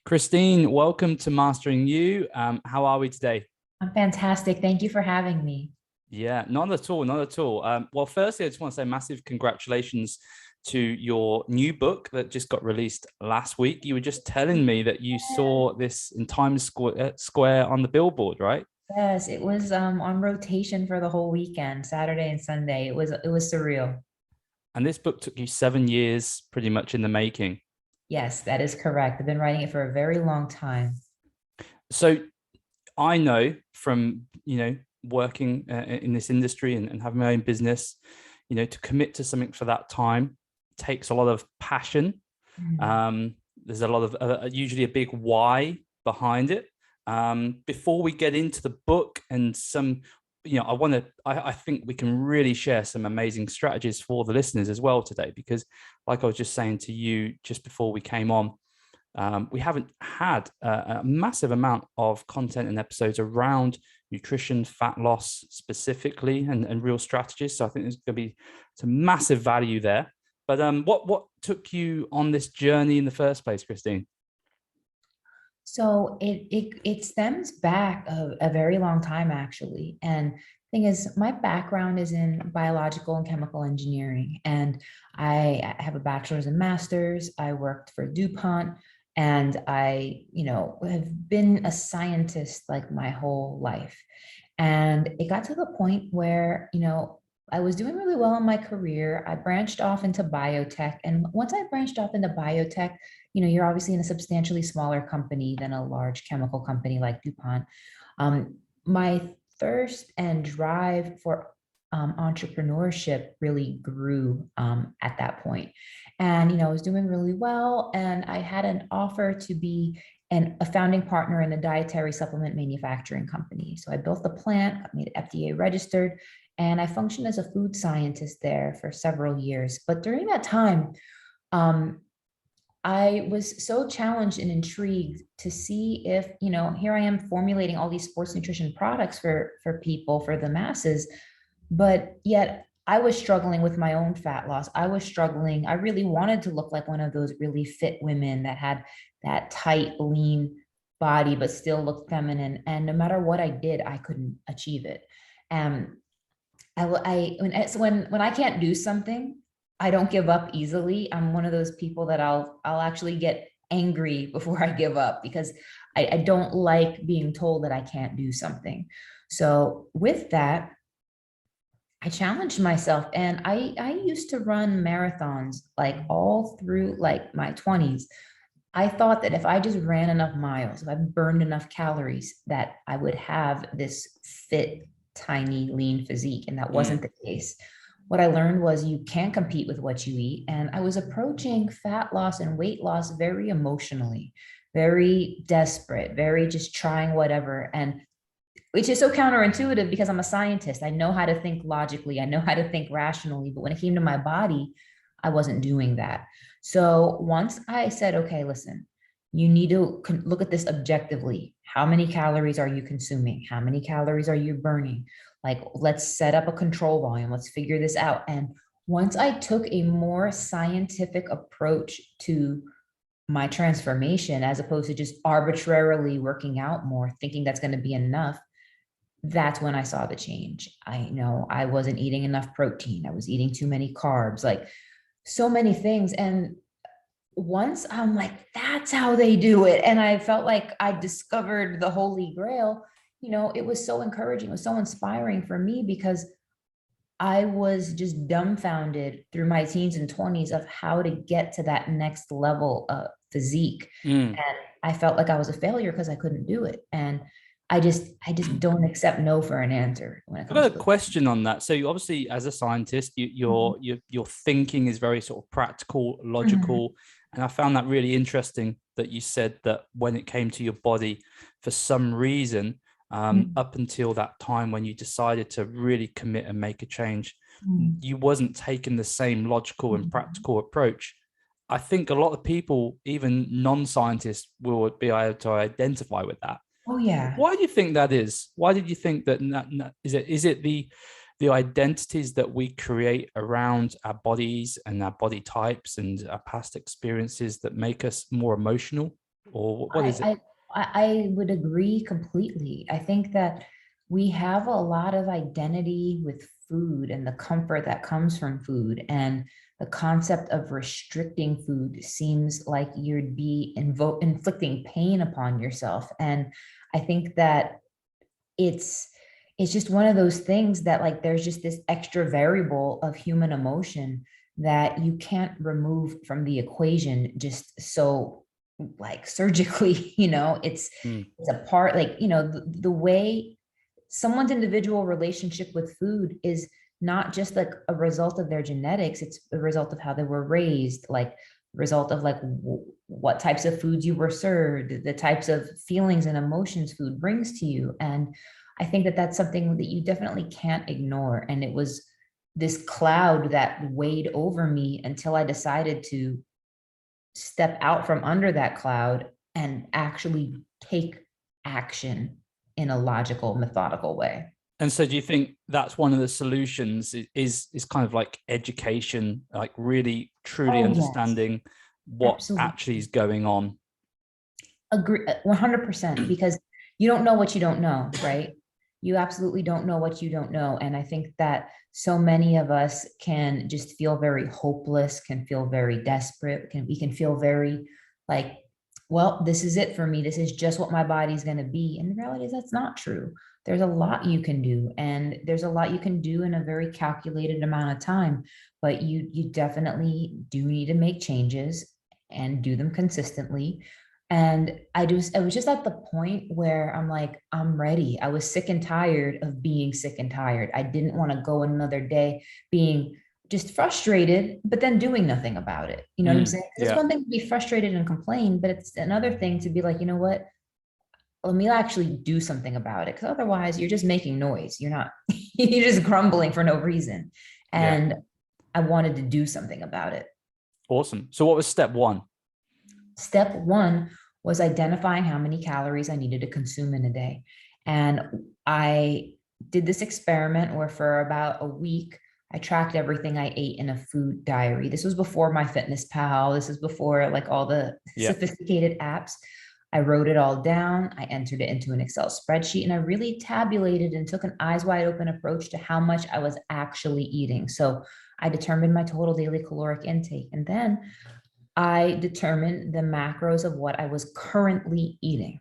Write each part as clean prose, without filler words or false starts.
Christine, welcome to Mastering You. How are we today? I'm fantastic. Thank you for having me. Yeah, not at all, not at all. Well, firstly, I just want to say massive congratulations to your new book that just got released last week. You were just telling me that you saw this in Times Square on the billboard, right? Yes, it was on rotation for the whole weekend, Saturday and Sunday. It was surreal. And this book took you 7 years pretty much in the making. Yes, that is correct. I've been writing it for a very long time. So I know from, working in this industry and having my own business, to commit to something for that time takes a lot of passion. Mm. There's a lot of usually a big why behind it. Before we get into the book and some, I think we can really share some amazing strategies for the listeners as well today, because like I was just saying to you just before we came on, we haven't had a massive amount of content and episodes around nutrition, fat loss specifically, and real strategies. So I think there's going to be some massive value there. But what took you on this journey in the first place, Christine? So it stems back a very long time actually. And thing is, my background is in biological and chemical engineering, and I have a bachelor's and master's. I worked for DuPont, and I have been a scientist like my whole life. And it got to the point where I was doing really well in my career. I branched off into biotech. And once I branched off into biotech, you're obviously in a substantially smaller company than a large chemical company like DuPont. My thirst and drive for entrepreneurship really grew at that point. And I was doing really well. And I had an offer to be a founding partner in a dietary supplement manufacturing company. So I built the plant, got me FDA registered, and I functioned as a food scientist there for several years. But during that time, um, I was so challenged and intrigued to see if here I am formulating all these sports nutrition products for people, for the masses, but yet I was struggling with my own fat loss. I was struggling. I really wanted to look like one of those really fit women that had that tight, lean body, but still looked feminine. And no matter what I did, I couldn't achieve it. And when I can't do something, I don't give up easily. I'm one of those people that I'll actually get angry before I give up because I don't like being told that I can't do something. So with that, I challenged myself, and I used to run marathons like all through like my 20s. I thought that if I just ran enough miles, if I burned enough calories, that I would have this fit, tiny, lean physique. And that wasn't Mm. the case. What I learned was you can't compete with what you eat. And I was approaching fat loss and weight loss very emotionally, very desperate, very just trying whatever. And which is so counterintuitive because I'm a scientist. I know how to think logically, I know how to think rationally. But when it came to my body, I wasn't doing that. So once I said, okay, listen, you need to look at this objectively. How many calories are you consuming? How many calories are you burning? Like, let's set up a control volume. Let's figure this out. And once I took a more scientific approach to my transformation, as opposed to just arbitrarily working out more, thinking that's going to be enough, that's when I saw the change. I know I wasn't eating enough protein. I was eating too many carbs, like so many things. And once I'm like, that's how they do it. And I felt like I discovered the holy grail. It was so encouraging. It was so inspiring for me because I was just dumbfounded through my teens and 20s of how to get to that next level of physique. Mm. And I felt like I was a failure because I couldn't do it. And I just don't accept no for an answer when it I've comes got a to question on that. So you obviously, as a scientist, it. your thinking is very sort of practical, Mhm. logical, and I found that really interesting that you said that when it came to your body, for some reason, Mhm. up until that time when you decided to really commit and make a change, Mhm. you wasn't taking the same logical and Mhm. practical approach. I think a lot of people, even non-scientists, will be able to identify with that. Oh yeah. Why do you think that is? Why did you think that? Is it the identities that we create around our bodies and our body types and our past experiences that make us more emotional? or what is it? I would agree completely. I think that we have a lot of identity with food and the comfort that comes from food. And the concept of restricting food seems like you'd be inflicting pain upon yourself. And I think that it's it's just one of those things that, like, there's just this extra variable of human emotion that you can't remove from the equation just so, like, surgically. Mm, It's a part, like, the way someone's individual relationship with food is not just like a result of their genetics, it's a result of how they were raised, like result of like what types of foods you were served, the types of feelings and emotions food brings to you. And I think that that's something that you definitely can't ignore. And it was this cloud that weighed over me until I decided to step out from under that cloud and actually take action in a logical, methodical way. and so do you think that's one of the solutions is kind of like education, like really truly Oh, yes, understanding what actually absolutely. is going on? Agree 100%, because you don't know what you don't know, right? You absolutely don't know what you don't know. And I think that so many of us can just feel very hopeless, can feel very desperate, we can feel very like, well, this is it for me. This is just what my body's going to be. And the reality is that's not true. There's a lot you can do, and there's a lot you can do in a very calculated amount of time, but you definitely do need to make changes and do them consistently. And I was just at the point where I'm like, I'm ready. I was sick and tired of being sick and tired. I didn't want to go another day being just frustrated, but then doing nothing about it. You know what I'm saying? 'Cause it's Yeah. one thing to be frustrated and complain, but it's another thing to be like, you know what? Let me actually do something about it. Because otherwise, you're just making noise. You're not, you're just grumbling for no reason. Yeah. And I wanted to do something about it. Awesome. So what was step one? Step one was identifying how many calories I needed to consume in a day. And I did this experiment where for about a week, I tracked everything I ate in a food diary. This was before my Fitness Pal. This is before like all the Yeah. sophisticated apps. I wrote it all down. I entered it into an Excel spreadsheet, and I really tabulated and took an eyes wide open approach to how much I was actually eating. So I determined my total daily caloric intake. And then I determined the macros of what I was currently eating.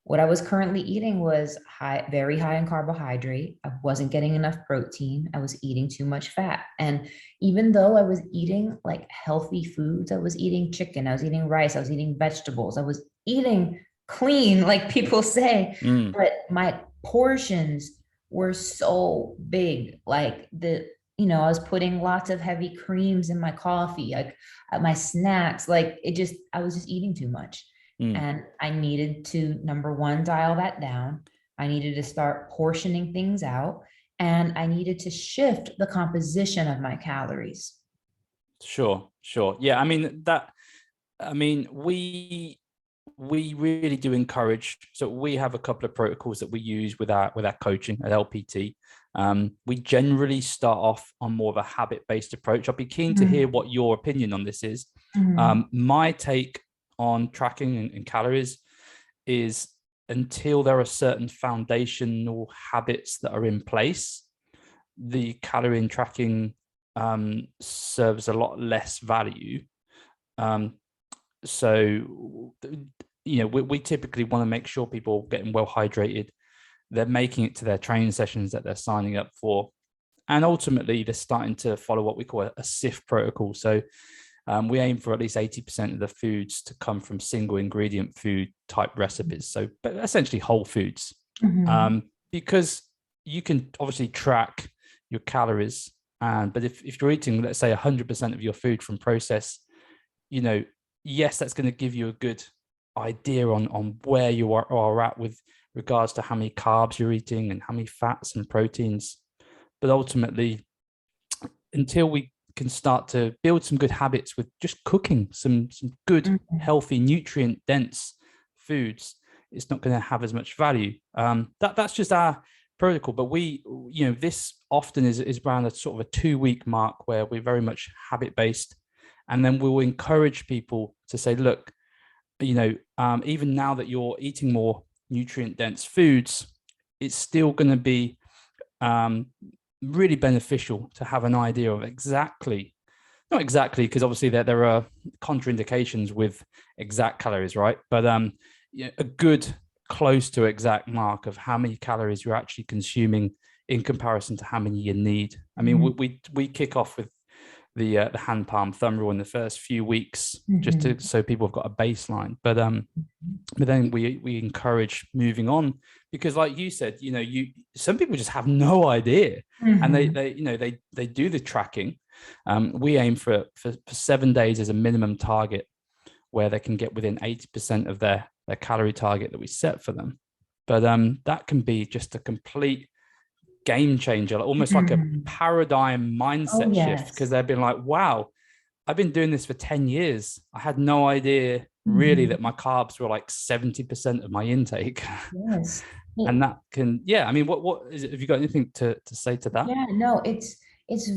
What I was currently eating was high, very high in carbohydrate. I wasn't getting enough protein. I was eating too much fat. And even though I was eating like healthy foods, I was eating chicken, I was eating rice, I was eating vegetables, I was eating clean, like people say, Mm, but my portions were so big. Like I was putting lots of heavy creams in my coffee, like my snacks, like I was just eating too much. mm. And I needed to, number one, dial that down. I needed to start portioning things out, and I needed to shift the composition of my calories. Sure. Sure. Yeah. I mean, we really do encourage. So we have a couple of protocols that we use with our coaching at LPT. We generally start off on more of a habit-based approach. I'll be keen to hear what your opinion on this is. Mhm. My take on tracking and calories is until there are certain foundational habits that are in place, the calorie tracking serves a lot less value. Um, so, we typically want to make sure people are getting well hydrated. They're making it to their training sessions that they're signing up for. And ultimately, they're starting to follow what we call a SIF protocol. So we aim for at least 80% of the foods to come from single ingredient food type recipes. So but essentially whole foods. Mhm. Because you can obviously track your calories. But if you're eating, let's say 100% of your food from processed, you know, yes, that's going to give you a good idea on where you are at with regards to how many carbs you're eating and how many fats and proteins. But ultimately, until we can start to build some good habits with just cooking some good, Mhm. healthy, nutrient dense foods, it's not going to have as much value. That's just our protocol. But this often is around a sort of a 2 week mark where we're very much habit based. And then we'll encourage people to say, look, even now that you're eating more nutrient dense foods, it's still going to be really beneficial to have an idea of exactly, not exactly, because obviously there are contraindications with exact calories, right? But a good close to exact mark of how many calories you're actually consuming in comparison to how many you need. I mean, we kick off with the hand palm thumb rule in the first few weeks, just to so people have got a baseline. But then we encourage moving on, because like you said, some people just have no idea, and they do the tracking. We aim for 7 days as a minimum target, where they can get within 80% of their calorie target that we set for them. But that can be just a complete game changer, almost like a paradigm mindset shift, because they've been like, wow, I've been doing this for 10 years. I had no idea really that my carbs were like 70% of my intake. Yes. And that can, I mean, what is it? Have you got anything to say to that? Yeah, no, it's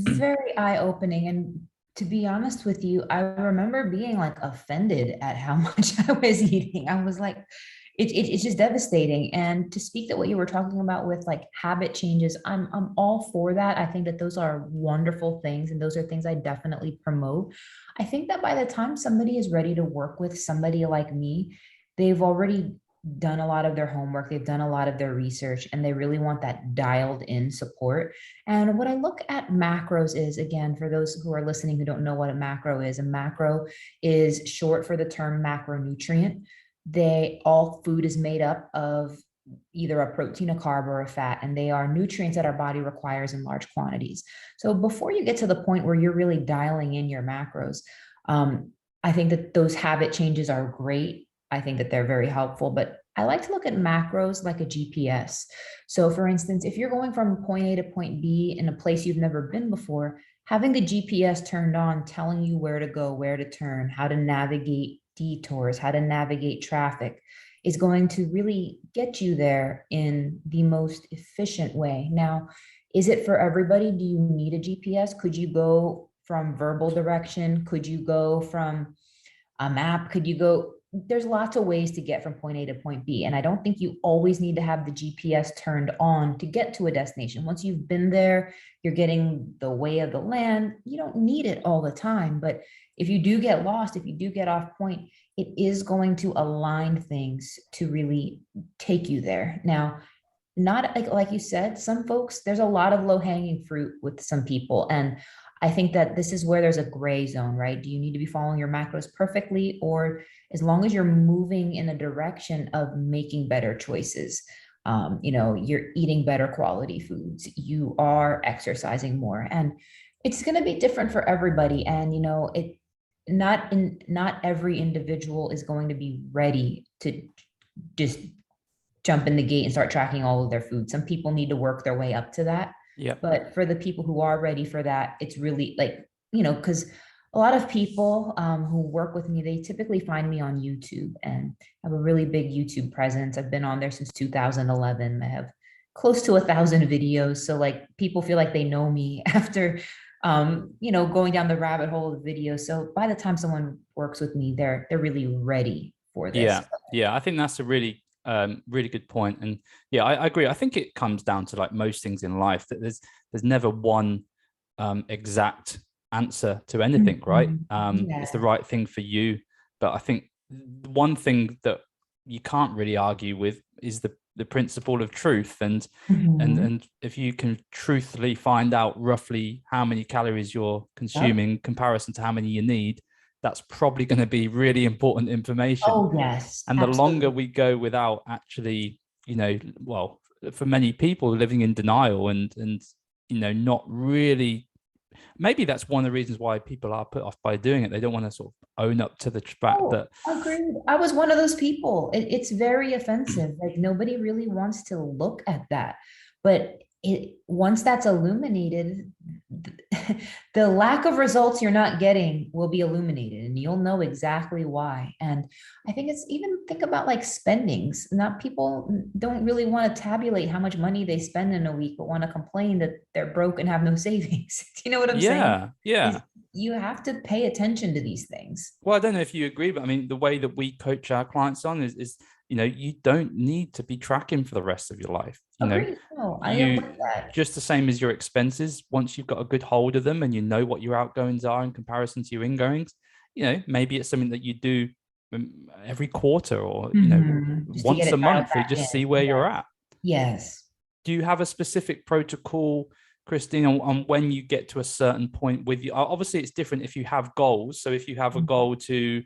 very eye-opening. And to be honest with you, I remember being like offended at how much I was eating. I was like, it's just devastating. And to speak to what you were talking about with like habit changes, I'm all for that. I think that those are wonderful things, and those are things I definitely promote. I think that by the time somebody is ready to work with somebody like me, they've already done a lot of their homework, they've done a lot of their research, and they really want that dialed in support. And what I look at macros is, again, for those who are listening who don't know what a macro is short for the term macronutrient. All food is made up of either a protein, a carb, or a fat, and they are nutrients that our body requires in large quantities. So before you get to the point where you're really dialing in your macros, I think that those habit changes are great. I think that they're very helpful, but I like to look at macros like a GPS. So for instance, if you're going from point A to point B in a place you've never been before, having the GPS turned on, telling you where to go, where to turn, how to navigate detours, how to navigate traffic, is going to really get you there in the most efficient way. Now, is it for everybody? Do you need a GPS? Could you go from verbal direction? Could you go from a map? Could you go? There's lots of ways to get from point A to point B. And I don't think you always need to have the GPS turned on to get to a destination. Once you've been there, you're getting the way of the land. You don't need it all the time. But if you do get lost, if you do get off point, it is going to align things to really take you there. Now, not like you said, some folks, there's a lot of low hanging fruit with some people. And I think that this is where there's a gray zone, right? Do you need to be following your macros perfectly? Or as long as you're moving in a direction of making better choices, you're eating better quality foods, you are exercising more, and it's going to be different for everybody. And, not every individual is going to be ready to just jump in the gate and start tracking all of their food. Some people need to work their way up to that. Yeah. But for the people who are ready for that, it's really like, because a lot of people who work with me, they typically find me on YouTube, and I have a really big YouTube presence. I've been on there since 2011. I have close to 1,000 videos. So like people feel like they know me after, going down the rabbit hole of videos. So by the time someone works with me, they're really ready for this. Yeah. I think that's a really good point. And I agree. I think it comes down to like most things in life, that there's never one exact answer to anything, right? It's the right thing for you. But I think one thing that you can't really argue with is the principle of truth. And if you can truthfully find out roughly how many calories you're consuming in comparison to how many you need, that's probably going to be really important information. Oh, yes. And Absolutely. the longer we go without actually, for many people living in denial and not really, maybe that's one of the reasons why people are put off by doing it. They don't want to sort of own up to the fact that. Agreed. I was one of those people. It's very offensive. Like nobody really wants to look at that. But once that's illuminated, the lack of results you're not getting will be illuminated, and you'll know exactly why. And I think it's even, think about like spendings. Not people don't really want to tabulate how much money they spend in a week, but want to complain that they're broke and have no savings. Do you know what I'm saying? Yeah. you have to pay attention to these things. Well, I don't know if you agree, but I mean, the way that we coach our clients on is you don't need to be tracking for the rest of your life. Agree. No, I am You with that. just the same as your expenses. Once you've got a good hold of them and you know what your outgoings are in comparison to your ingoings, maybe it's something that you do every quarter or, Just to get once a it dialed month, to back just in. see where you're Yes. at. Yes. Do you have a specific protocol, Christine, on when you get to a certain point with you? Obviously, it's different if you have goals. So if you have a goal to,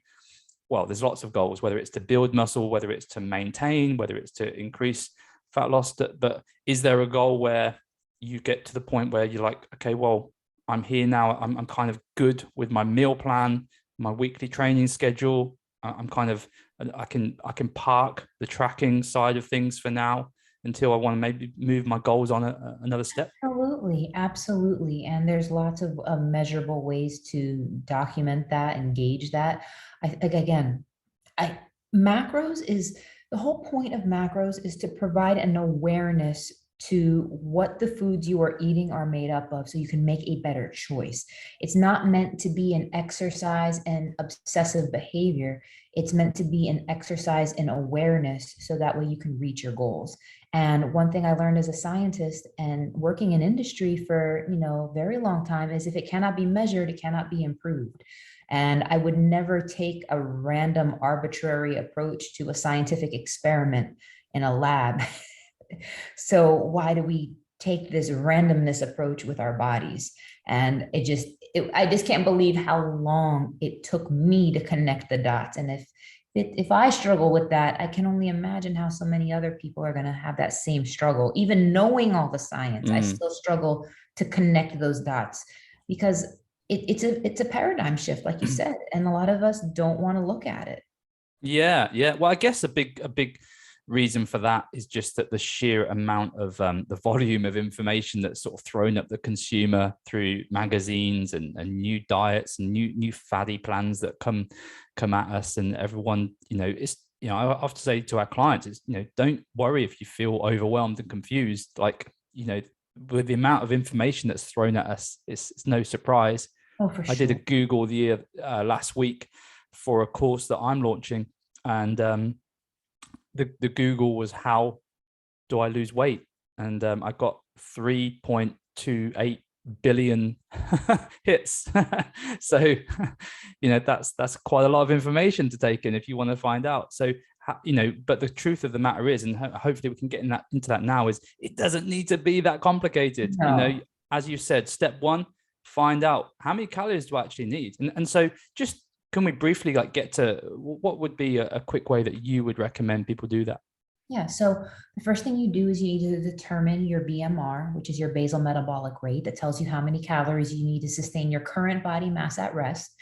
well, there's lots of goals, whether it's to build muscle, whether it's to maintain, whether it's to increase fat loss. But is there a goal where you get to the point where you're like, okay, well, I'm here now. I'm kind of good with my meal plan, my weekly training schedule. I'm kind of, I can park the tracking side of things for now until I want to maybe move my goals on another step. Absolutely, absolutely. And there's lots of measurable ways to document that, engage that. Again, I macros is the whole point of macros is to provide an awareness to what the foods you are eating are made up of so you can make a better choice. It's not meant to be an exercise in obsessive behavior. It's meant to be an exercise in awareness so that way you can reach your goals. And one thing I learned as a scientist and working in industry for, very long time is if it cannot be measured, it cannot be improved. And I would never take a random arbitrary approach to a scientific experiment in a lab. So why do we take this randomness approach with our bodies? And I just can't believe how long it took me to connect the dots. And if I struggle with that, I can only imagine how so many other people are going to have that same struggle. Even knowing all the science, I still struggle to connect those dots because it's a paradigm shift, like you said, and a lot of us don't want to look at it. Yeah. Well, I guess a big reason for that is just that the sheer amount of the volume of information that's sort of thrown at the consumer through magazines and new diets and new fatty plans that come at us, and everyone, it's, I have to say to our clients, it's, don't worry if you feel overwhelmed and confused. Like, with the amount of information that's thrown at us, it's no surprise. Oh, for I did a sure. Google last week for a course that I'm launching, and the Google was, how do I lose weight? And I got 3.28 billion hits. So, that's quite a lot of information to take in if you want to find out. So, but the truth of the matter is, and hopefully we can get into that now, is it doesn't need to be that complicated. No. As you said, step one, find out how many calories do I actually need. And so just, can we briefly get to what would be a quick way that you would recommend people do that? Yeah. So the first thing you do is you need to determine your BMR, which is your basal metabolic rate. That tells you how many calories you need to sustain your current body mass at rest.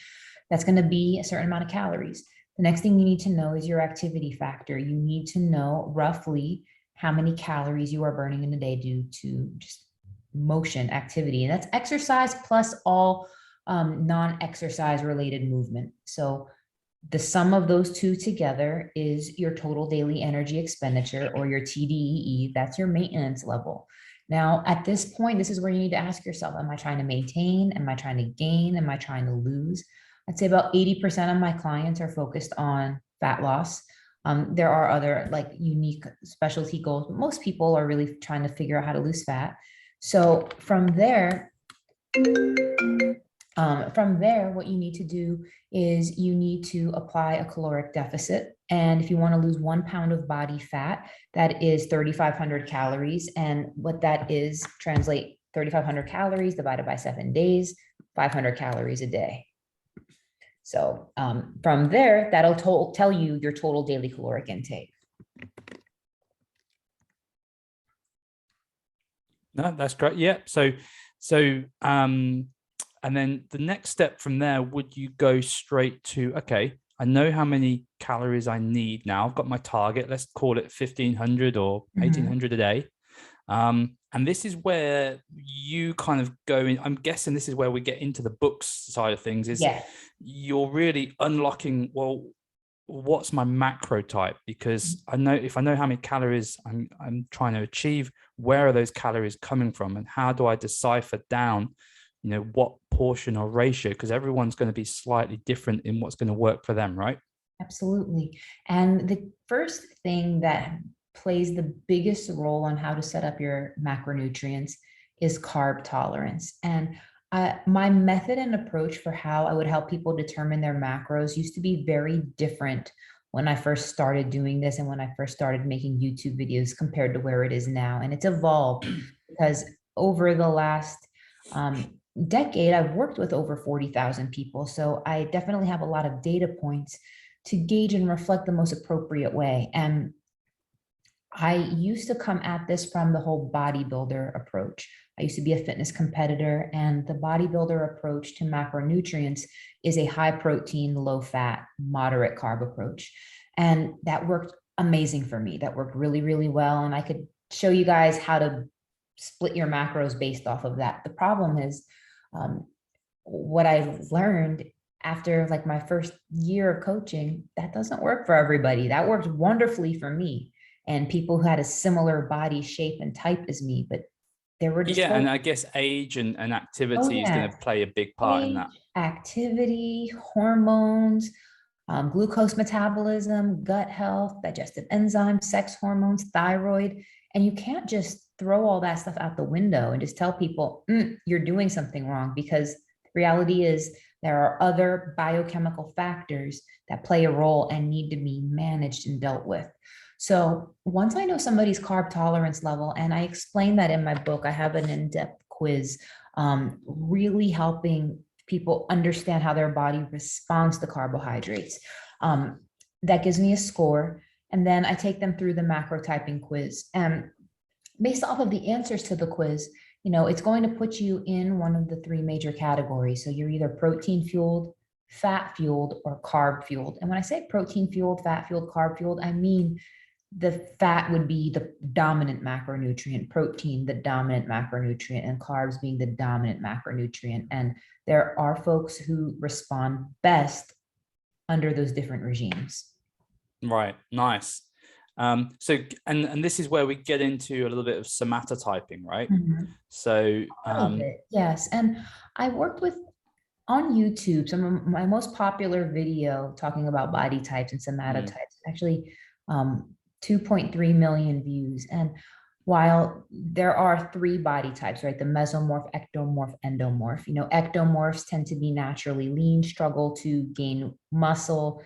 That's going to be a certain amount of calories. The next thing you need to know is your activity factor. You need to know roughly how many calories you are burning in a day due to just motion activity. And that's exercise plus all non-exercise related movement. So the sum of those two together is your total daily energy expenditure, or your TDEE. That's your maintenance level. Now, at this point, this is where you need to ask yourself, am I trying to maintain? Am I trying to gain? Am I trying to lose? I'd say about 80% of my clients are focused on fat loss. There are other unique specialty goals, but most people are really trying to figure out how to lose fat. So from there, what you need to do is you need to apply a caloric deficit. And if you want to lose 1 pound of body fat, that is 3,500 calories. And what that is, translate 3,500 calories divided by 7 days, 500 calories a day. So from there, that'll tell you your total daily caloric intake. No, that's great. Yeah. So, and then the next step from there, would you go straight to, okay, I know how many calories I need now. I've got my target. Let's call it 1,500 or 1,800 a day. And this is where you kind of go in. I'm guessing this is where we get into the books side of things, is you're really unlocking, well, what's my macro type? Because I know, if I know how many calories I'm trying to achieve, where are those calories coming from? And how do I decipher down, what proportion or ratio, because everyone's going to be slightly different in what's going to work for them, right? Absolutely. And the first thing that plays the biggest role on how to set up your macronutrients is carb tolerance. And my method and approach for how I would help people determine their macros used to be very different when I first started doing this and when I first started making YouTube videos compared to where it is now. And it's evolved because over the last decade, I've worked with over 40,000 people. So I definitely have a lot of data points to gauge and reflect the most appropriate way. And I used to come at this from the whole bodybuilder approach. I used to be a fitness competitor, and the bodybuilder approach to macronutrients is a high protein, low fat, moderate carb approach. And that worked amazing for me. That worked really, really well. And I could show you guys how to split your macros based off of that. The problem is what I learned after like my first year of coaching, that doesn't work for everybody. That worked wonderfully for me and people who had a similar body shape and type as me, but there were just And I guess age and activity is going to play a big part in that. Activity, hormones, glucose metabolism, gut health, digestive enzymes, sex hormones, thyroid. And you can't just throw all that stuff out the window and just tell people you're doing something wrong, because the reality is there are other biochemical factors that play a role and need to be managed and dealt with. So once I know somebody's carb tolerance level, and I explain that in my book, I have an in-depth quiz, really helping people understand how their body responds to carbohydrates. That gives me a score. And then I take them through the macro typing quiz. And based off of the answers to the quiz, it's going to put you in one of the three major categories. So you're either protein fueled, fat fueled, or carb fueled. And when I say protein fueled, fat fueled, carb fueled, I mean the fat would be the dominant macronutrient, protein, the dominant macronutrient, and carbs being the dominant macronutrient. And there are folks who respond best under those different regimes. Right. Nice. So, and this is where we get into a little bit of somatotyping, right? Mm-hmm. So, yes. And I worked with on YouTube, some of my most popular video talking about body types and somatotypes, actually 2.3 million views. And while there are three body types, right? The mesomorph, ectomorph, endomorph. Ectomorphs tend to be naturally lean, struggle to gain muscle,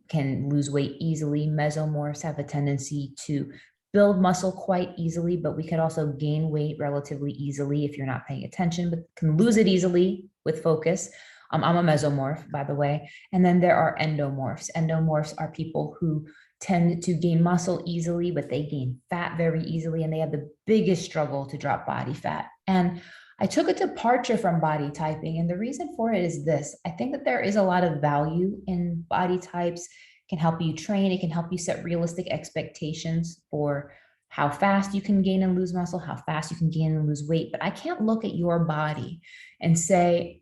can lose weight easily. Mesomorphs have a tendency to build muscle quite easily, but we could also gain weight relatively easily if you're not paying attention, but can lose it easily with focus. I'm a mesomorph, by the way. And then there are endomorphs. Endomorphs are people who tend to gain muscle easily, but they gain fat very easily, and they have the biggest struggle to drop body fat. And I took a departure from body typing, and the reason for it is this. I think that there is a lot of value in body types. It can help you train. It can help you set realistic expectations for how fast you can gain and lose muscle, how fast you can gain and lose weight. But I can't look at your body and say,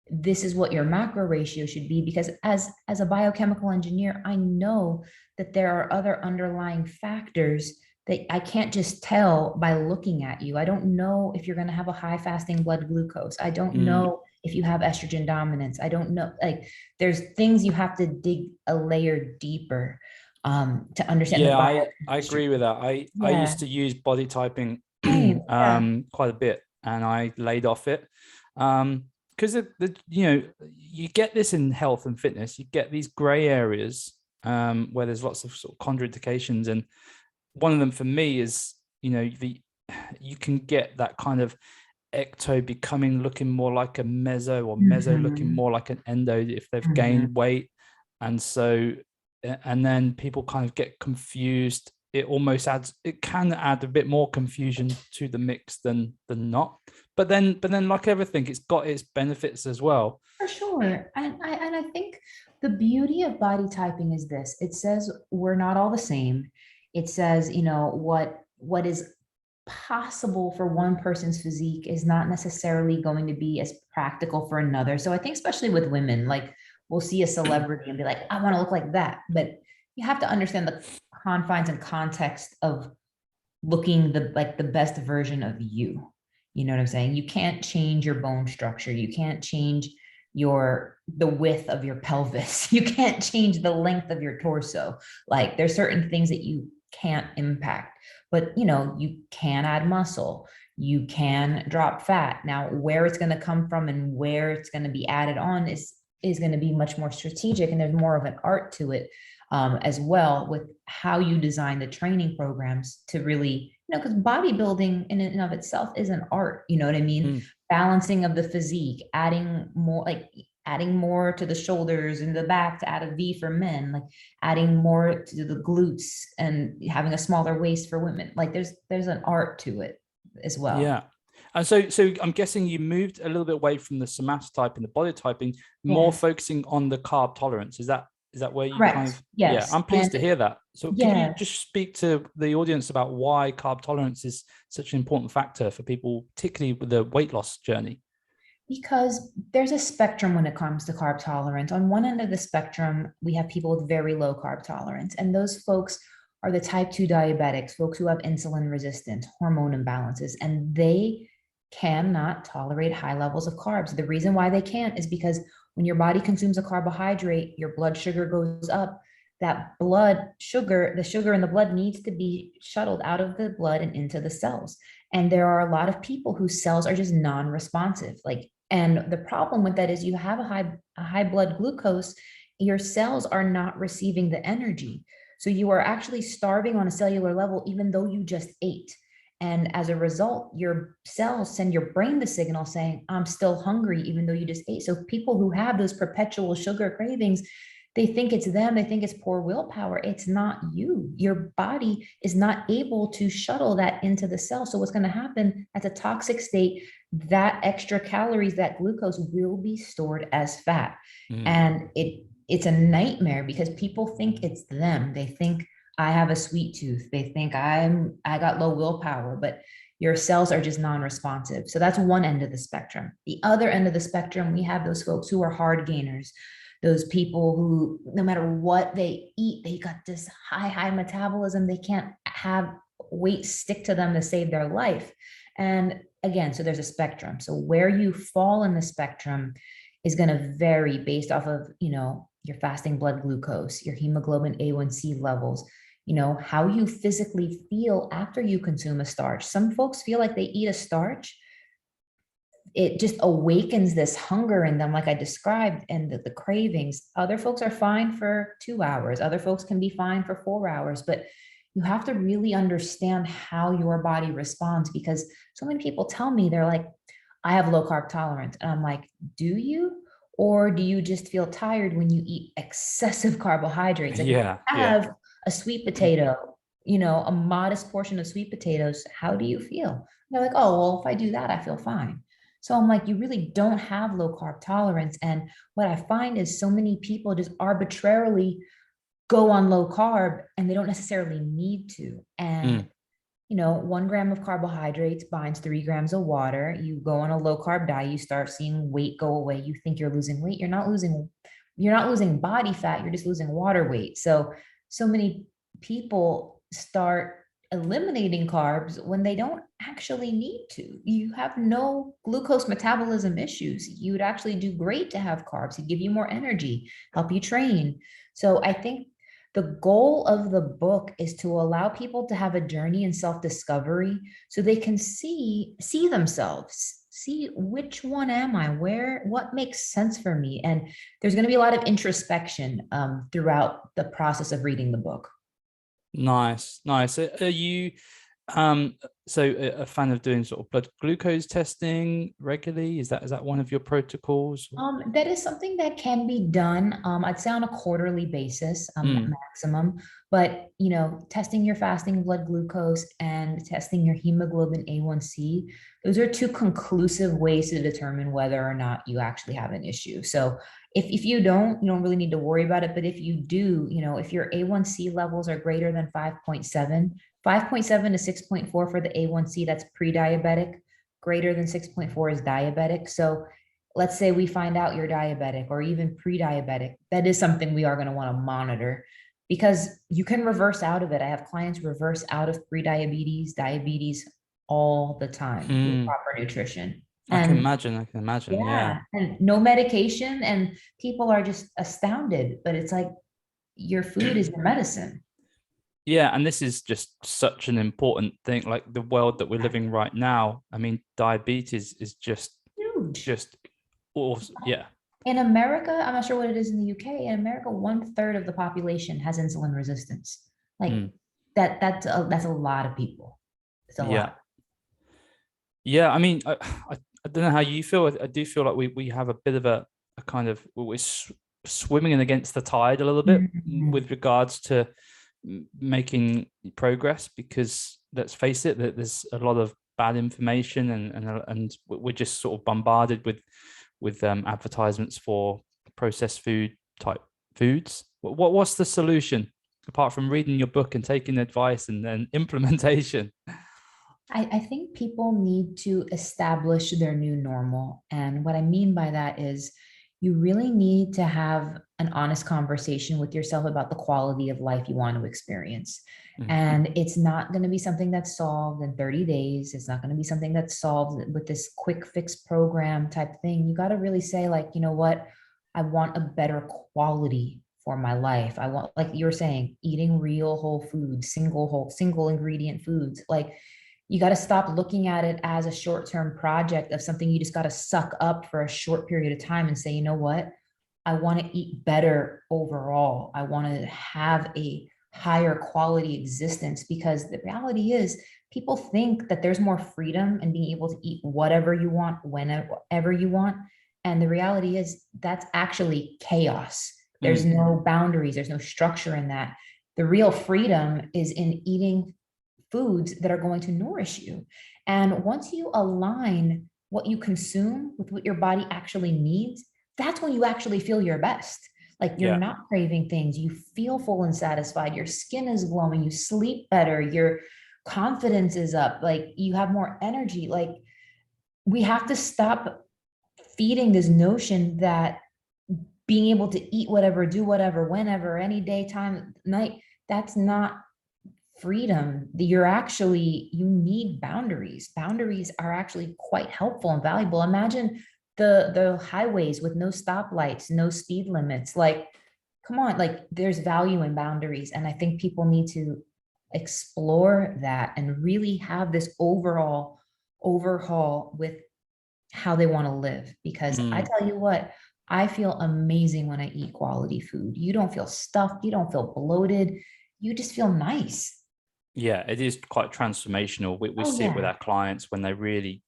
this is what your macro ratio should be, because as a biochemical engineer, I know that there are other underlying factors that I can't just tell by looking at you. I don't know if you're going to have a high fasting blood glucose. I don't know if you have estrogen dominance. I don't know, like there's things you have to dig a layer deeper to understand. Yeah, I agree with that. I used to use body typing quite a bit, and I laid off it. Because you get this in health and fitness, you get these gray areas where there's lots of sort of contraindications, and one of them for me is you can get that kind of ecto becoming looking more like a meso, or meso looking more like an endo if they've gained weight, and then people kind of get confused. It can add a bit more confusion to the mix than not. But then like everything, it's got its benefits as well. For sure. And I think the beauty of body typing is this. It says we're not all the same. It says, what is possible for one person's physique is not necessarily going to be as practical for another. So I think especially with women, like we'll see a celebrity and be like, I want to look like that. But you have to understand the confines and context of looking the best version of you. You know what I'm saying? You can't change your bone structure. You can't change the width of your pelvis. You can't change the length of your torso. Like there's certain things that you can't impact, but you can add muscle. You can drop fat. Now, where it's going to come from and where it's going to be added on is going to be much more strategic, and there's more of an art to it, as well, with how you design the training programs to really, because bodybuilding in and of itself is an art. You know what I mean? Mm. Balancing of the physique, adding more to the shoulders and the back to add a V for men, like adding more to the glutes and having a smaller waist for women. Like there's an art to it as well. Yeah. And so I'm guessing you moved a little bit away from the somatotype and the body typing, more Yeah. focusing on the carb tolerance. Is that where you kind Correct. of, yeah, Yes. I'm pleased And to hear that. So could you yeah, just speak to the audience about why carb tolerance is such an important factor for people, particularly with the weight loss journey? because there's a spectrum when it comes to carb tolerance. On one end of the spectrum, we have people with very low carb tolerance, and those folks are the type 2 diabetics, folks who have insulin resistance, hormone imbalances, and they cannot tolerate high levels of carbs. The reason why they can't is because when your body consumes a carbohydrate, your blood sugar goes up. That blood sugar, the sugar in the blood needs to be shuttled out of the blood and into the cells. And there are a lot of people whose cells are just non-responsive. And the problem with that is you have a high blood glucose, your cells are not receiving the energy. So you are actually starving on a cellular level, even though you just ate. And as a result, your cells send your brain the signal saying, I'm still hungry, even though you just ate. So people who have those perpetual sugar cravings, they think it's them. They think it's poor willpower. It's not you. Your body is not able to shuttle that into the cell. So what's going to happen at a toxic state, that extra calories, that glucose will be stored as fat. Mm. And it's a nightmare because people think it's them. They think I have a sweet tooth. They think I got low willpower, but your cells are just non-responsive. So that's one end of the spectrum. The other end of the spectrum, we have those folks who are hard gainers, those people who, no matter what they eat, they got this high metabolism. They can't have weight stick to them to save their life. And again, so there's a spectrum. So where you fall in the spectrum is going to vary based off of, your fasting blood glucose, your hemoglobin A1C levels, how you physically feel after you consume a starch. Some folks feel like they eat a starch, it just awakens this hunger in them, like I described, and the cravings. Other folks are fine for 2 hours. Other folks can be fine for 4 hours, but you have to really understand how your body responds, because so many people tell me, they're like, I have low carb tolerance. And I'm like, do you? Or do you just feel tired when you eat excessive carbohydrates? Like if you Yeah. Yeah. have a sweet potato, a modest portion of sweet potatoes, how do you feel? And they're like, oh, well, if I do that, I feel fine. So I'm like, you really don't have low carb tolerance. And what I find is so many people just arbitrarily go on low carb and they don't necessarily need to. And Mm. 1 gram of carbohydrates binds 3 grams of water. You go on a low carb diet, you start seeing weight go away. You think you're losing weight. You're not losing body fat. You're just losing water weight. So many people start eliminating carbs when they don't actually need to. You have no glucose metabolism issues. You would actually do great to have carbs. It give you more energy, help you train. So I think the goal of the book is to allow people to have a journey in self-discovery so they can see themselves, see which one am I, what makes sense for me. And there's going to be a lot of introspection throughout the process of reading the book. Nice. Nice. Are you um a fan of doing sort of blood glucose testing regularly? Is that one of your protocols? That is something that can be done. I'd say on a quarterly basis, Mm. maximum. But testing your fasting blood glucose and testing your hemoglobin A1C, those are two conclusive ways to determine whether or not you actually have an issue. So if you don't really need to worry about it. But if you do, if your A1C levels are greater than 5.7, 5.7 to 6.4 for the A1C, that's pre-diabetic. Greater than 6.4 is diabetic. So let's say we find out you're diabetic or even pre-diabetic, that is something we are going to want to monitor, because you can reverse out of it. I have clients reverse out of pre-diabetes, diabetes all the time with Mm. proper nutrition. I can And imagine. I can imagine. Yeah. yeah, and no medication, and people are just astounded, but it's like your food is your medicine. Yeah, and this is just such an important thing. Like the world that we're living right now. I mean, diabetes is Huge. just awesome. Yeah. In America, I'm not sure what it is in the UK. In America, 1/3 of the population has insulin resistance. Like Mm. that's a lot of people. It's a Yeah. lot. Yeah. I mean, I don't know how you feel. I do feel like we have a bit of a kind of we're swimming in against the tide a little bit Mhm. with regards to making progress, because let's face it, that there's a lot of bad information, and we're just sort of bombarded with advertisements for processed food type foods. What's the solution apart from reading your book and taking advice and then implementation? I think people need to establish their new normal. And what I mean by that is you really need to have an honest conversation with yourself about the quality of life you want to experience. Mm. And it's not going to be something that's solved in 30 days. It's not going to be something that's solved with this quick fix program type thing. You got to really say, like, you know what? I want a better quality for my life. I want, like you were saying, eating real whole foods, single ingredient foods. Like, you got to stop looking at it as a short-term project of something you just got to suck up for a short period of time and say, you know what? I want to eat better overall. I want to have a higher quality existence, because the reality is people think that there's more freedom in being able to eat whatever you want, whenever you want. And the reality is that's actually chaos. There's Mm. no boundaries, there's no structure in that. The real freedom is in eating foods that are going to nourish you. And once you align what you consume with what your body actually needs, that's when you actually feel your best. Like, you're Yeah. not craving things, you feel full and satisfied, your skin is glowing, you sleep better, your confidence is up, like you have more energy. Like, we have to stop feeding this notion that being able to eat whatever, do whatever, whenever, any day, time, night, that's not freedom. You need boundaries. Boundaries are actually quite helpful and valuable. Imagine the highways with no stoplights, no speed limits. Like, come on, like there's value in boundaries. And I think people need to explore that and really have this overall overhaul with how they want to live. Because I Mm. tell you what, I feel amazing when I eat quality food. You don't feel stuffed, you don't feel bloated, you just feel nice. Yeah, it is quite transformational. We Oh see it with yeah. our clients when they really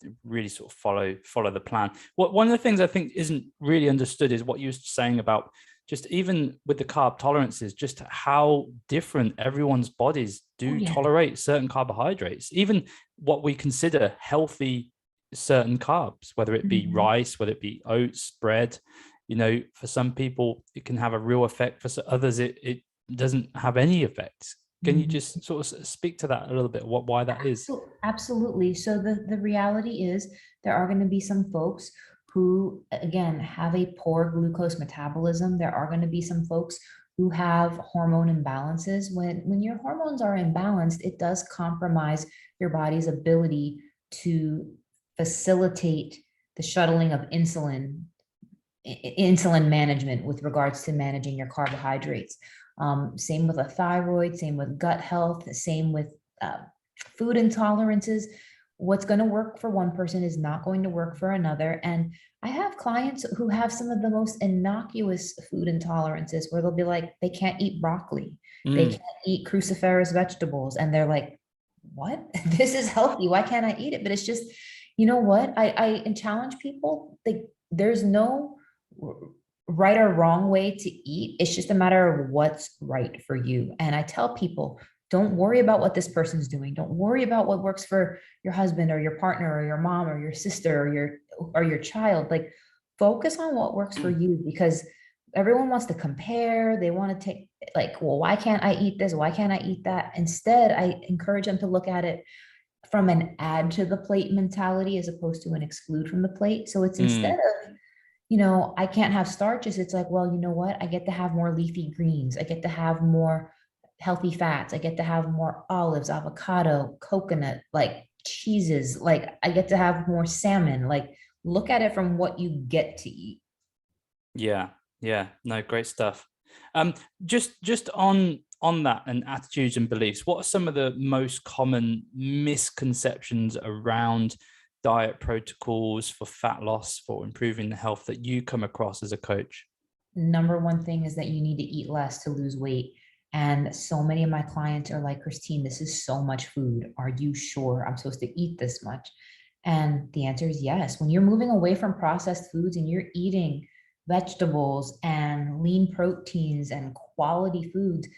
sort of follow the plan. One of the things I think isn't really understood is what you were saying about just even with the carb tolerances, just how different everyone's bodies Oh do yeah. tolerate certain carbohydrates, even what we consider healthy certain carbs, whether it be Mhm. rice, whether it be oats, bread. For some people, it can have a real effect. For others, it doesn't have any effect. Can you Mhm. just sort of speak to that a little bit? Why that is? Absolutely. So the reality is there are going to be some folks who, again, have a poor glucose metabolism. There are going to be some folks who have hormone imbalances. When your hormones are imbalanced, it does compromise your body's ability to facilitate the shuttling of insulin management with regards to managing your carbohydrates. Same with a thyroid, same with gut health, same with uh, food intolerances. What's going to work for one person is not going to work for another. And I have clients who have some of the most innocuous food intolerances where they'll be like, they can't eat broccoli, they Mm. can't eat cruciferous vegetables. And they're like, what? This is healthy. Why can't I eat it? But it's just, you know what? I challenge people. There's no right or wrong way to eat. It's just a matter of what's right for you. And I tell people, don't worry about what this person's doing. Don't worry about what works for your husband or your partner or your mom or your sister or your child. Like, focus on what works for you, because everyone wants to compare. They want to take, like, well, why can't I eat this? Why can't I eat that? Instead, I encourage them to look at it from an add to the plate mentality as opposed to an exclude from the plate. So it's, instead Mm. of, I can't have starches, it's like, well, you know what? I get to have more leafy greens. I get to have more healthy fats. I get to have more olives, avocado, coconut, like cheeses. Like I get to have more salmon. Like look at it from what you get to eat. Yeah, yeah, no, great stuff. Um, just on that and attitudes and beliefs, what are some of the most common misconceptions around diet protocols for fat loss, for improving the health that you come across as a coach? Number one thing is that you need to eat less to lose weight. And so many of my clients are like, Christine, this is so much food. Are you sure I'm supposed to eat this much? And the answer is yes. When you're moving away from processed foods and you're eating vegetables and lean proteins and quality foods,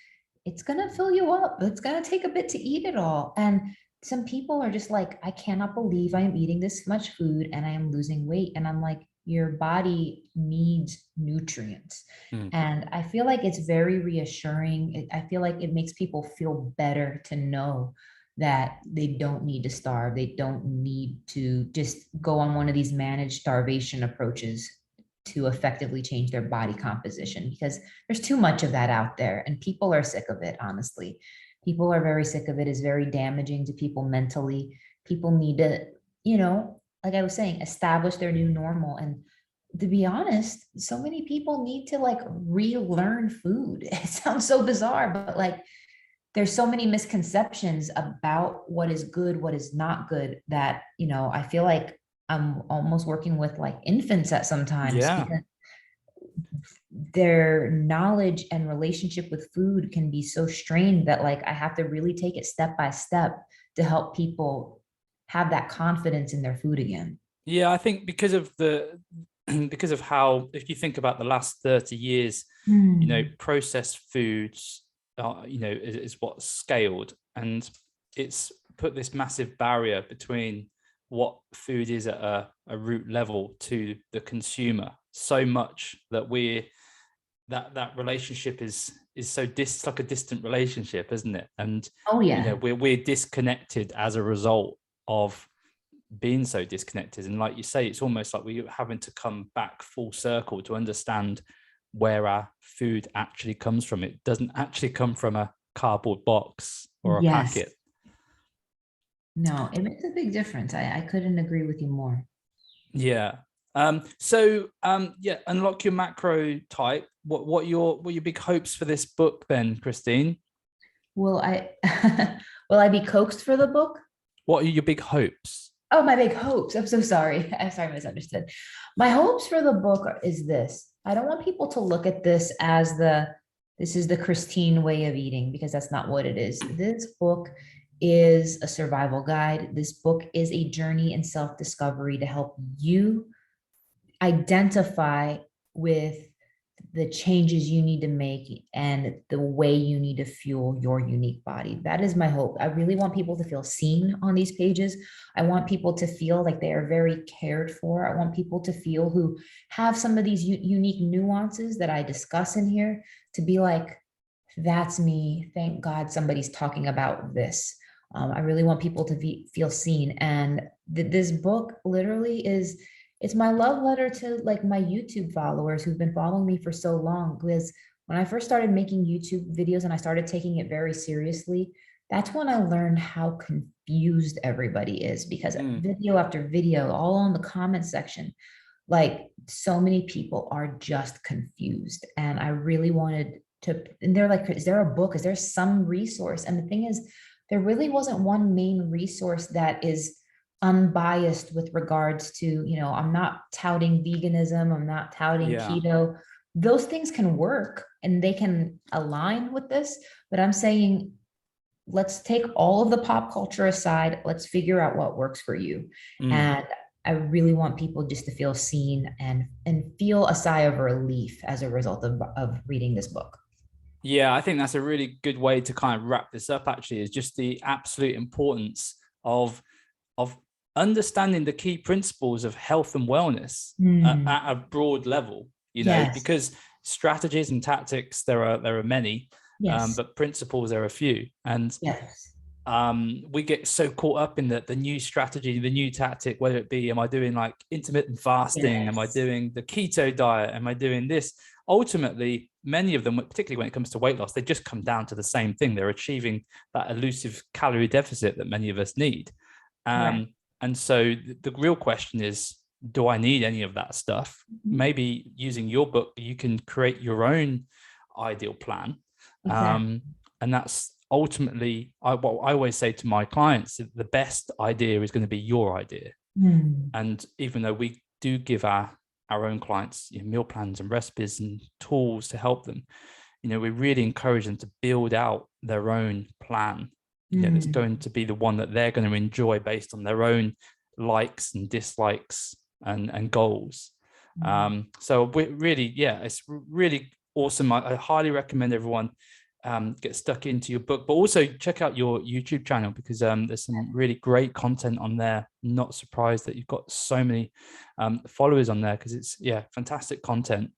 it's going to fill you up. It's going to take a bit to eat it all. And some people are just like, I cannot believe I am eating this much food and I am losing weight. And I'm like, your body needs nutrients. Mm. And I feel like it's very reassuring. I feel like it makes people feel better to know that they don't need to starve. They don't need to just go on one of these managed starvation approaches to effectively change their body composition, because there's too much of that out there and people are sick of it. Honestly, people are very sick of it. It's very damaging to people mentally. People need to, like I was saying, establish their new normal. And to be honest, so many people need to like relearn food. It sounds so bizarre, but like there's so many misconceptions about what is good, what is not good, that, I feel like I'm almost working with like infants at sometimes, Yeah. because their knowledge and relationship with food can be so strained that like I have to really take it step by step to help people have that confidence in their food again. Yeah, I think because of the because of how, if you think about the last 30 years, processed foods is what's scaled, and it's put this massive barrier between what food is at a root level to the consumer, so much that that relationship is so it's like a distant relationship, isn't it? And Oh yeah. we're disconnected as a result of being so disconnected. And like you say, it's almost like we're having to come back full circle to understand where our food actually comes from. It doesn't actually come from a cardboard box or a Yes. packet. No, it makes a big difference. I couldn't agree with you more. Yeah. Yeah, unlock your macro type. What your big hopes for this book then, Christine? Will I will I be coaxed for the book? What are your big hopes? Oh, my big hopes. I'm so sorry. I'm sorry, I misunderstood. My hopes for the book is this. I don't want people to look at this as this is the Christine way of eating, because that's not what it is. This book is a survival guide. This book is a journey in self-discovery to help you identify with the changes you need to make and the way you need to fuel your unique body. That is my hope. I really want people to feel seen on these pages. I want people to feel like they are very cared for. I want people to feel who have some of these unique nuances that I discuss in here to be like, that's me. Thank God somebody's talking about this. I really want people to feel seen. And this book literally is, it's my love letter to like my YouTube followers who've been following me for so long. Because when I first started making YouTube videos and I started taking it very seriously, that's when I learned how confused everybody is, because video after video, all in the comment section, like so many people are just confused. And I really wanted to, and they're like, is there a book? Is there some resource? And the thing is, there really wasn't one main resource that is unbiased with regards to, I'm not touting veganism, I'm not touting keto. Those things can work and they can align with this, but I'm saying, let's take all of the pop culture aside. Let's figure out what works for you. And I really want people just to feel seen and feel a sigh of relief as a result of reading this book. Yeah, I think that's a really good way to kind of wrap this up, actually, is just the absolute importance of understanding the key principles of health and wellness at a broad level, Yes. because strategies and tactics, there are many, Yes. but principles, there are a few. And Yes. we get so caught up in the new strategy, the new tactic, whether it be, am I doing like intermittent fasting? Am I doing the keto diet? Am I doing this? Ultimately, many of them, particularly when it comes to weight loss, they just come down to the same thing. They're achieving that elusive calorie deficit that many of us need. Right. And so the real question is, do I need any of that stuff? Mhm. Maybe using your book, you can create your own ideal plan. Exactly. And that's ultimately what I always say to my clients: the best idea is going to be your idea. Mm. And even though we do give our own clients, you know, meal plans and recipes and tools to help them, you know, we really encourage them to build out their own plan, you know, that's Mm. going to be the one that they're going to enjoy based on their own likes and dislikes and goals. Mm. So we really, yeah, it's really awesome. I highly recommend everyone get stuck into your book, but also check out your YouTube channel, because there's some really great content on there. Not surprised that you've got so many followers on there, because it's, yeah, fantastic content.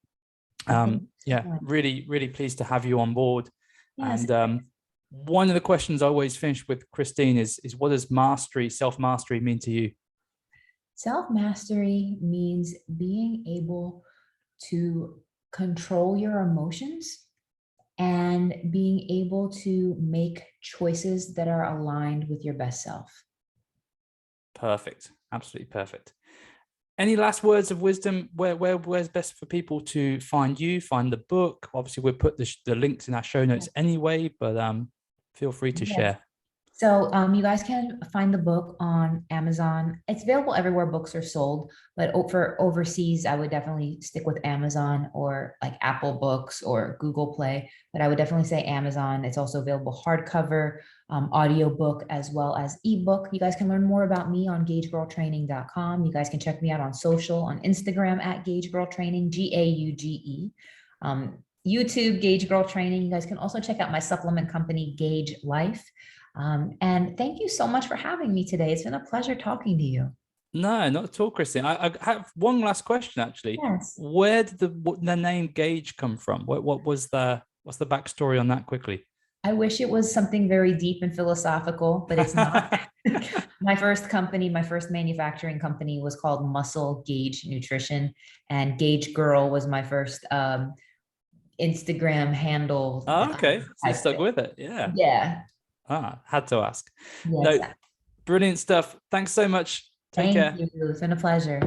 Well, thank you so Yeah, much. really, really pleased to have you on board. Yes. And one of the questions I always finish with, Christine, is what does mastery, self-mastery mean to you? Self-mastery means being able to control your emotions and being able to make choices that are aligned with your best self. Perfect. Absolutely perfect. Any last words of wisdom? Where's best for people to find you, find the book? Obviously, we'll put the links in our show notes anyway, but feel free to Yes. share. So you guys can find the book on Amazon. It's available everywhere books are sold, but for overseas, I would definitely stick with Amazon or like Apple Books or Google Play. But I would definitely say Amazon. It's also available hardcover, audiobook, as well as ebook. You guys can learn more about me on gaugegirltraining.com. You guys can check me out on social, on Instagram at gaugegirltraining, GAUGE. YouTube, Gauge Girl Training. You guys can also check out my supplement company, Gauge Life. And thank you so much for having me today. It's been a pleasure talking to you. No, not at all, Christine. I have one last question actually. Yes. Where did the name Gauge come from? What was what's the backstory on that quickly? I wish it was something very deep and philosophical, but it's not. My first company, my first manufacturing company was called Muscle Gauge Nutrition, and Gauge Girl was my first Instagram handle Oh, okay. So you type stuck thing. with it. Yeah. Yeah. Had to ask. Yes. No, brilliant stuff. Thanks so much. Take Thank care. you. It's been a pleasure.